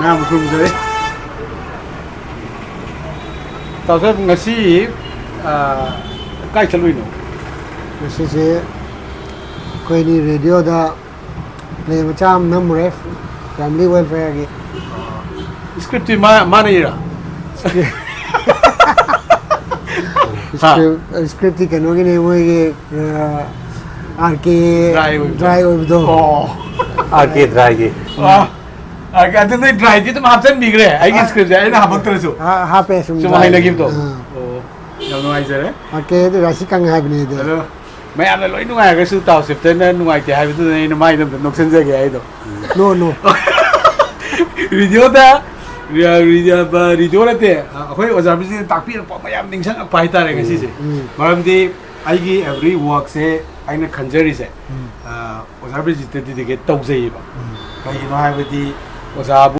Nam khung giới tao rất ngasi cái chân lui nữa ngasi se koi ni radio da play macam nam ref family welfare ge script thì mana ira script thì cái nó cái này mới cái RK dry over đó RK dry ge cái thứ này dry thì tụi mình học chân bị cái này cái script này nó học bằng từ số ha pe sum cuma hai lagi tu yang nuai je RK itu rasi kang hai bini itu Hello mấy anh lại nuai cái sự tàu xếp tên nuai thì hai bên này nó mai nó nộp sen cái ấy đó no video ta video là thế hồi ở trong cái tác品bọn mày em định sang phải ta cái gì mà em đi ai cái every work se anh nó khẩn trương se ở trong cái gì thì cái tàu gì vậy cái nó hai bên đi ở trong